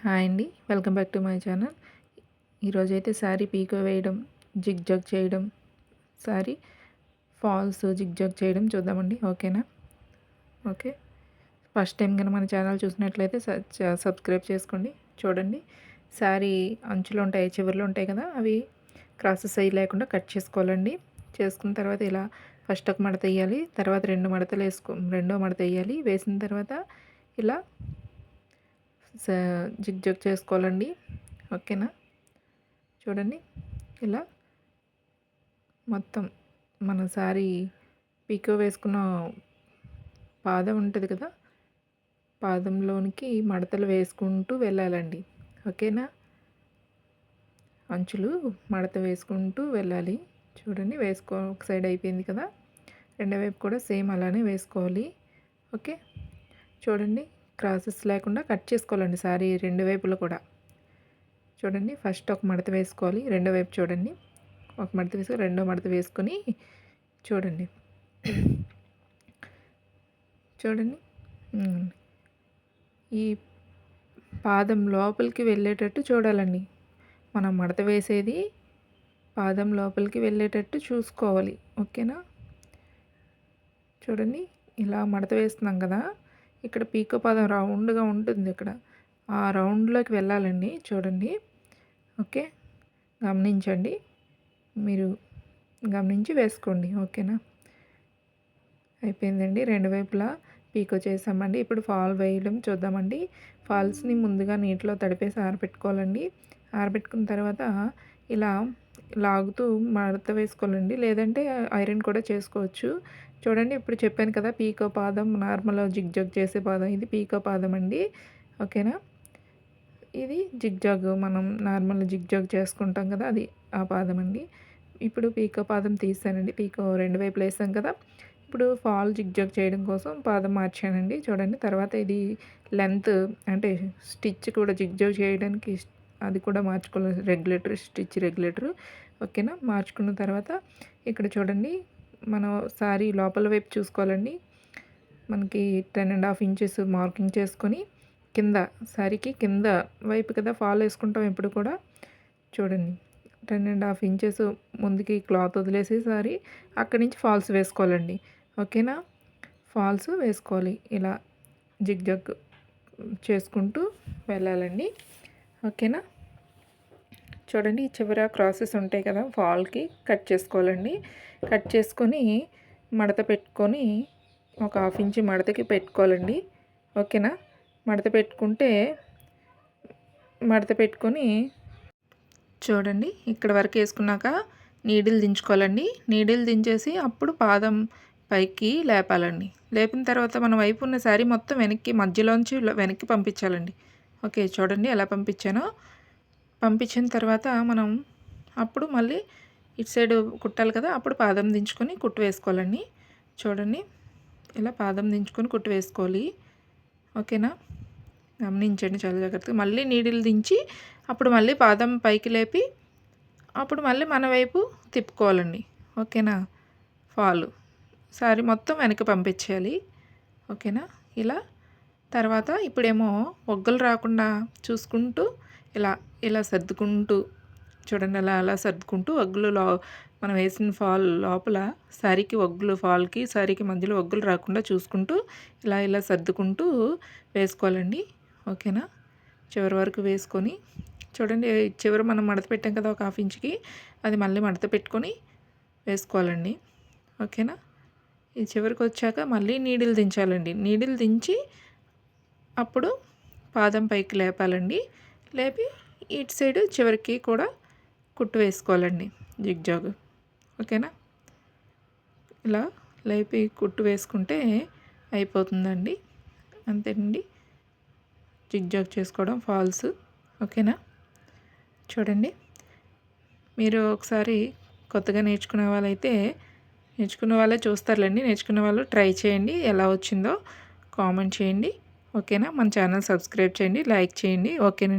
Hi అండి, welcome back to my channel. ఈరోజైతే శారీ పీకో వేయడం, జిగ్ జగ్ చేయడం, శారీ ఫాల్స్ జిగ్ జగ్ చేయడం చూద్దామండి. ఓకేనా? ఓకే. ఫస్ట్ టైం కనుక మన ఛానల్ చూసినట్లయితే సబ్స్క్రైబ్ చేసుకోండి. చూడండి, శారీ అంచులు ఉంటాయి, చివర్లు ఉంటాయి కదా, అవి క్రాసెస్ అయ్యి లేకుండా కట్ చేసుకోవాలండి. చేసుకున్న తర్వాత ఇలా ఫస్ట్ ఒక మడత వేయాలి, తర్వాత రెండో మడత వేయాలి. వేసిన తర్వాత ఇలా జిగ్ జగ్ చేసుకోవాలండి. ఓకేనా? చూడండి, ఇలా మొత్తం మన శారీ పీకో వేసుకున్న పాదం ఉంటుంది కదా, పాదంలోనికి మడతలు వేసుకుంటూ వెళ్ళాలండి. ఓకేనా? అంచులు మడత వేసుకుంటూ వెళ్ళాలి. చూడండి, ఒక సైడ్ అయిపోయింది కదా, రెండో వైపు కూడా సేమ్ అలానే వేసుకోవాలి. ఓకే. చూడండి, క్రాసెస్ లేకుండా కట్ చేసుకోవాలండి శారీ రెండు వైపులు కూడా. చూడండి, ఫస్ట్ ఒక మడత వేసుకోవాలి, రెండో వైపు చూడండి, ఒక మడత వేసుకొని రెండో మడత వేసుకొని చూడండి. చూడండి, ఈ పాదం లోపలికి వెళ్ళేటట్టు చూడాలండి. మనం మడత వేసేది పాదం లోపలికి వెళ్ళేటట్టు చూసుకోవాలి. ఓకేనా? చూడండి, ఇలా మడత వేస్తున్నాం కదా, ఇక్కడ పీకో పాదం రౌండ్గా ఉంటుంది, ఇక్కడ ఆ రౌండ్లోకి వెళ్ళాలండి. చూడండి. ఓకే, గమనించండి, మీరు గమనించి వేసుకోండి. ఓకేనా? అయిపోయిందండి, రెండు వైపులా పీకో చేసామండి. ఇప్పుడు ఫాల్ వేయడం చూద్దామండి. ఫాల్స్ని ముందుగా నీటిలో తడిపేసి ఆరబెట్టుకోవాలండి. ఆరబెట్టుకున్న తర్వాత ఇలా లాగుతూ మడత వేసుకోవాలండి, లేదంటే ఐరన్ కూడా చేసుకోవచ్చు. చూడండి, ఇప్పుడు చెప్పాను కదా, పీకో పాదం నార్మల్ జిగ్ జగ్ చేసే పాదం, ఇది పీకో పాదం అండి. ఓకేనా? ఇది జిగ్ జాగ్, మనం నార్మల్ జిగ్ జాగ్ చేసుకుంటాం కదా, అది ఆ పాదం అండి. ఇప్పుడు పీకో పాదం తీసానండి, పీకో రెండు వైపులు వేసాం కదా. ఇప్పుడు ఫాల్ జిగ్ జాగ్ చేయడం కోసం పాదం మార్చానండి. చూడండి, తర్వాత ఇది లెంత్ అంటే స్టిచ్ కూడా జిగ్ జాగ్ చేయడానికి అది కూడా మార్చుకోవాలి, రెగ్యులేటర్, స్టిచ్ రెగ్యులేటర్. ఓకేనా? మార్చుకున్న తర్వాత ఇక్కడ చూడండి, మనం సారీ లోపల వైపు చూసుకోవాలండి. మనకి 10.5 ఇంచెస్ మార్కింగ్ చేసుకొని కింద శారీకి కింద వైపు కదా ఫాల్ వేసుకుంటాం ఎప్పుడు కూడా. చూడండి, 10.5 ఇంచెస్ ముందుకి క్లాత్ వదిలేసి సారీ అక్కడి నుంచి ఫాల్స్ వేసుకోవాలండి. ఓకేనా? ఫాల్స్ వేసుకోవాలి, ఇలా జిగ్ జగ్ చేసుకుంటూ వెళ్ళాలండి. ఓకేనా? చూడండి, చివర క్రాసెస్ ఉంటాయి కదా, ఫాల్కి కట్ చేసుకోవాలండి. కట్ చేసుకొని మడత పెట్టుకొని ఒక 1/2 ఇంచ్ మడతకి పెట్టుకోవాలండి. ఓకేనా? మడత పెట్టుకొని చూడండి, ఇక్కడ వరకు వేసుకున్నాక నీడిల్ దించుకోవాలండి. నీడిల్ దించేసి అప్పుడు పాదం పైకి లేపాలండి. లేపిన తర్వాత మన వైపు ఉన్న శారీ మొత్తం మధ్యలోంచి వెనక్కి పంపించాలండి. ఓకే, చూడండి ఎలా పంపించానో. పంపించిన తర్వాత మనం అప్పుడు మళ్ళీ ఇటు సైడ్ కుట్టాలి కదా, అప్పుడు పాదం దించుకొని కుట్టు వేసుకోవాలండి. చూడండి, ఇలా పాదం దించుకొని కుట్టు వేసుకోవాలి. ఓకేనా? గమనించండి చాలా జాగ్రత్తగా. మళ్ళీ నీడిల్ దించి అప్పుడు మళ్ళీ పాదం పైకి లేపి అప్పుడు మళ్ళీ మన వైపు తిప్పుకోవాలండి. ఓకేనా? ఫాలు సారీ మొత్తం వెనక్కి పంపించేయాలి. ఓకేనా? ఇలా తర్వాత ఇప్పుడేమో ఒగ్గలు రాకుండా చూసుకుంటూ ఇలా సర్దుకుంటూ చూడండి, అలా సర్దుకుంటూ ఒగ్గులు మనం వేసిన ఫాల్ లోపల శారీకి ఒగ్గులు, ఫాల్కి శారీకి మధ్యలో ఒగ్గులు రాకుండా చూసుకుంటూ ఇలా సర్దుకుంటూ వేసుకోవాలండి. ఓకేనా? చివరి వరకు వేసుకొని చూడండి, చివరి మనం మడత పెట్టాం కదా ఒక 1/2 ఇంచ్కి, అది మళ్ళీ మడత పెట్టుకొని వేసుకోవాలండి. ఓకేనా? ఈ చివరికి వచ్చాక మళ్ళీ నీడిల్ దించాలండి. నీడిల్ దించి అప్పుడు పాదం పైకి లేపాలండి. లేపి ఇటు సైడ్ చివరికి కూడా కుట్టు వేసుకోవాలండి, జిగ్ జాగ్. ఓకేనా? ఇలా లేపి కుట్టు వేసుకుంటే అయిపోతుందండి. అంతేనండి, జిగ్ జాగ్ చేసుకోవడం ఫాల్స్. ఓకేనా? చూడండి, మీరు ఒకసారి కొత్తగా నేర్చుకునే వాళ్ళే చూస్తారులేండి. నేర్చుకునే వాళ్ళు ట్రై చేయండి, ఎలా వచ్చిందో కామెంట్ చేయండి. ఓకేనా? మన ఛానల్ సబ్స్క్రైబ్ చేయండి, లైక్ చేయండి. ఓకేనా?